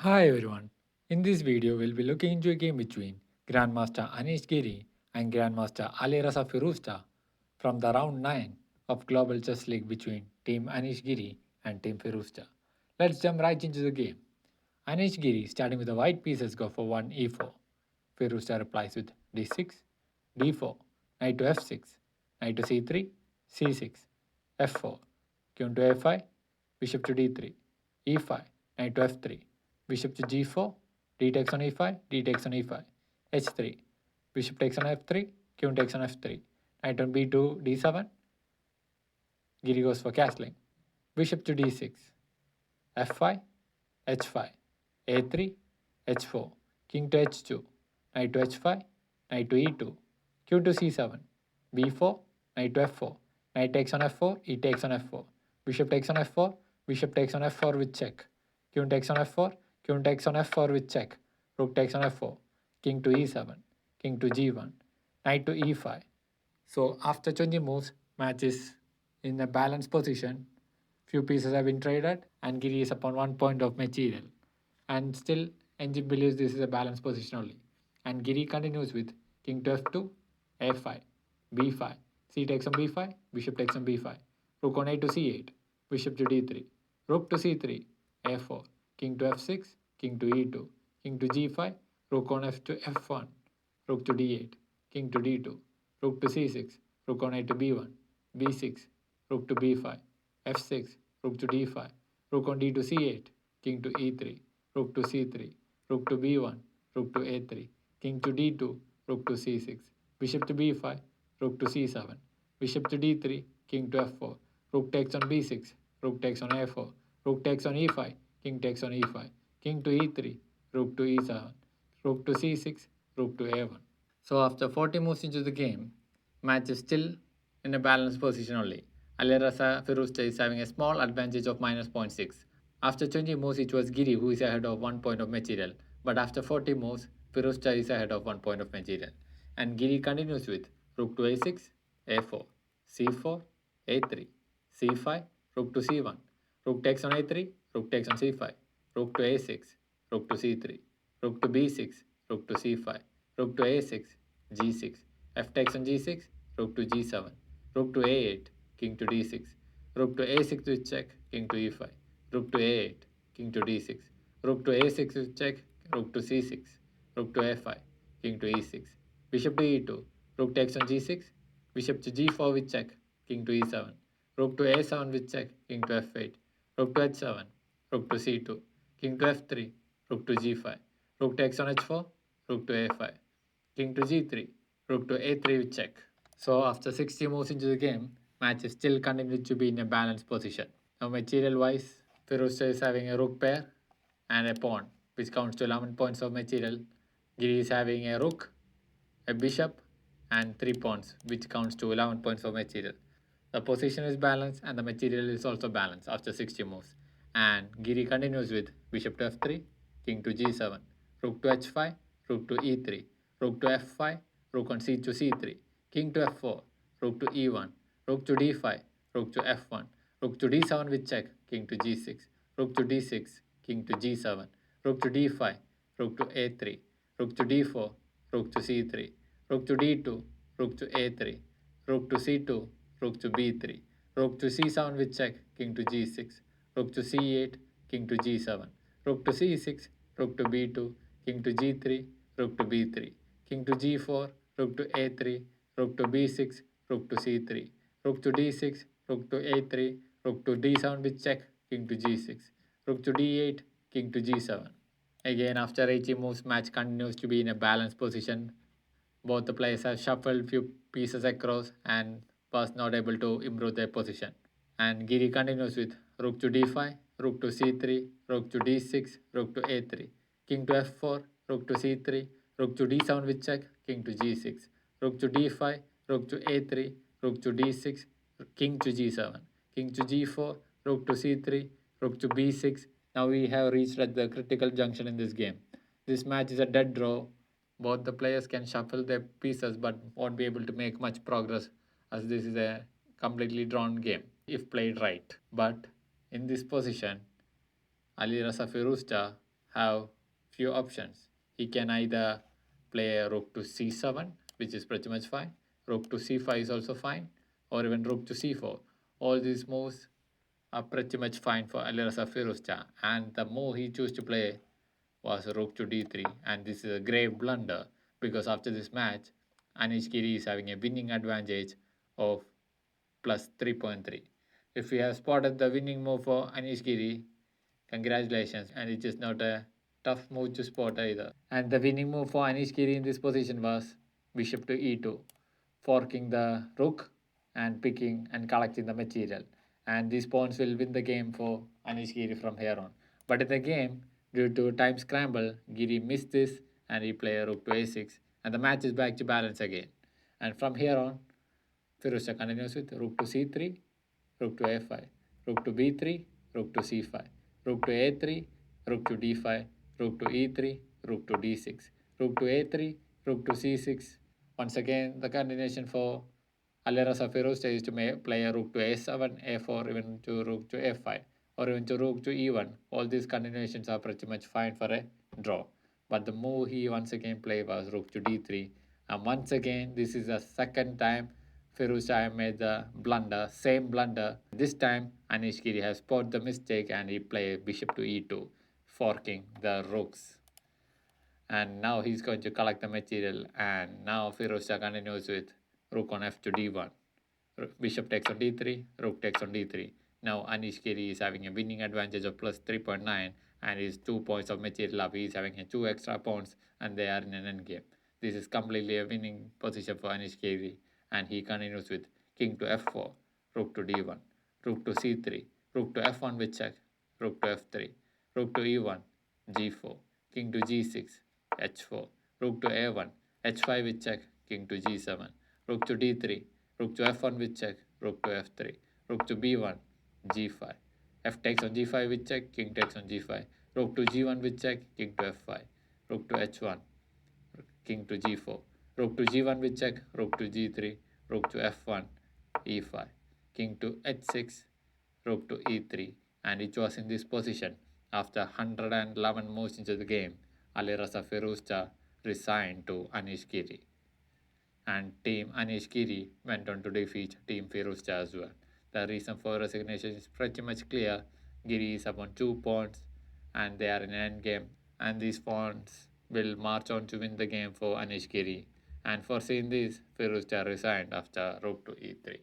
Hi everyone. In this video, we'll be looking into a game between Grandmaster Anish Giri and Grandmaster Alireza Firouzja from the round 9 of Global Chess League between Team Anish Giri and Team Firouzja. Let's jump right into the game. Anish Giri, starting with the white pieces, go for 1 e4. Firouzja replies with d6, d4, knight to f6, knight to c3, c6, f4, king to a5, bishop to d3, e5, knight to f3, bishop to g4, d takes on e5, d takes on e5, h3, bishop takes on f3, king takes on f3, knight on b2, d7, Giri goes for castling, bishop to d6, f5, h5, a3, h4, king to h2, knight to h5, knight to e2, q to c7, b4, knight to f4, knight takes on f4, e takes on f4, bishop takes on f4, bishop takes on f4 with check, q takes on f4, q takes on f4 with check, rook takes on f4, king to e7, king to g1, knight to e5. So after changing moves, match is in a balanced position. Few pieces have been traded and Giri is upon 1 point of material. And still NG believes this is a balanced position only. And Giri continues with king to f2, a5, b5, c takes on b5, bishop takes on b5, rook on a to c8, bishop to d3, rook to c3, a4, king to f6, king to e2, king to g5, rook on f to f1, rook to d8, king to d2, rook to c6, rook on a to b1, b6, rook to b5, f6, rook to d5, rook on d to c8, king to e3, rook to c3, rook to b1, rook to a3, king to d2, rook to c6, bishop to b5, rook to c7, bishop to d3, king to f4, rook takes on b6, rook takes on a4, rook takes on e5, king takes on e5, king to e3, rook to e7, rook to c6, rook to a1. So after 40 moves into the game, match is still in a balanced position only. Alireza Firouzja is having a small advantage of minus zero point 0.6. After 20 moves, it was Giri who is ahead of 1 point of material. But after 40 moves, Firouzja is ahead of 1 point of material. And Giri continues with rook to a6, a4, c4, a3, c5, rook to c1, rook takes on a3, rook takes on c5, rook to a6, rook to c3, rook to b6, rook to c5, rook to a6, g6, f takes on g6, rook to g7, rook to a8, king to d6, rook to a6 with check, king to e5, rook to a8, king to d6, rook to a6 with check, rook to c6, rook to f5, king to e6, bishop to e2, rook takes on g6, bishop to g4 with check, king to e7, rook to a7 with check, king to f8, rook to h7, rook to c2, king to f3, rook to g5, rook takes on h4, rook to a5, king to g3, rook to a3 with check. So after 60 moves into the game, match is still continued to be in a balanced position. Now material wise, Firouzja is having a rook pair and a pawn, which counts to 11 points of material. Giri is having a rook, a bishop, and 3 pawns, which counts to 11 points of material. The position is balanced and the material is also balanced after 60 moves. And Giri continues with bishop to f3, king to g7, rook to h5, rook to e3, rook to f5, rook on c to c3, king to f4, rook to e1, rook to d5, rook to f1, rook to d7 with check, king to g6, rook to d6, king to g7, rook to d5, rook to a3, rook to d4, rook to c3, rook to d2, rook to a3, rook to c2, rook to b3, rook to c7 with check, king to g6, rook to c8, king to g7, rook to c6, rook to b2, king to g3, rook to b3, king to g4, rook to a3, rook to b6, rook to c3, rook to d6, rook to a3, rook to d7 with check, king to g6, rook to d8, king to g7. Again, after 80 moves, match continues to be in a balanced position. Both the players have shuffled few pieces across and was not able to improve their position. And Giri continues with rook to d5, rook to c3, rook to d6, rook to a3, king to f4, rook to c3, rook to d7 with check, king to g6, rook to d5, rook to a3, rook to d6, king to g7, king to g4, rook to c3, rook to b6. Now we have reached at the critical junction in this game. This match is a dead draw. Both the players can shuffle their pieces but won't be able to make much progress as this is a completely drawn game if played right. But in this position, Alireza Firouzja have few options. He can either play a rook to c7, which is pretty much fine. Rook to c5 is also fine, or even rook to c4. All these moves are pretty much fine for Alireza Firouzja, and the move he chose to play was rook to d3, and this is a grave blunder because after this match, Anish Giri is having a winning advantage of plus 3.3. If you have spotted the winning move for Anish Giri, congratulations, and it is not a tough move to spot either. And the winning move for Anish Giri in this position was bishop to e2, forking the rook and picking and collecting the material. And these pawns will win the game for Anish Giri from here on. But in the game, due to time scramble, Giri missed this and he played rook to a6, and the match is back to balance again. And from here on, Firouzja continues with rook to c3, rook to a5, rook to b3, rook to c5, rook to a3, rook to d5, rook to e3, rook to d6, rook to a3, rook to c6. Once again, the continuation for Alireza Firouzja is to play a rook to a7, a4, even to rook to f5, or even to rook to e1. All these continuations are pretty much fine for a draw. But the move he once again played was rook to d3. And once again, this is the second time Firouzja made the blunder, same blunder. This time, Anish Giri has spotted the mistake and he played bishop to e2, forking the rooks. And now he's going to collect the material, and now Firouzja continues with rook on f to d1. Bishop takes on d3, rook takes on d3. Now Anish Giri is having a winning advantage of plus 3.9 and is 2 points of material up. He is having a 2 extra pawns and they are in an endgame. This is completely a winning position for Anish Giri, and he continues with king to f4, rook to d1, rook to c3, rook to f1 with check, rook to f3, rook to e1, g4, king to g6, h4, rook to a1, h5 with check, king to g7, rook to d3, rook to f1 with check, rook to f3, rook to b1, g5, f takes on g5 with check, king takes on g5, rook to g1 with check, king to f5, rook to h1, king to g4, rook to g1 with check, rook to g3, rook to f1, e5, king to h6, rook to e3, and it was in this position. After 111 moves into the game, Alireza Firouzja resigned to Anish Giri, and Team Anish Giri went on to defeat Team Firouzja as well. The reason for resignation is pretty much clear. Giri is upon 2 points and they are in an endgame, and these pawns will march on to win the game for Anish Giri. And for seeing this, Firouzja resigned after rook to e3.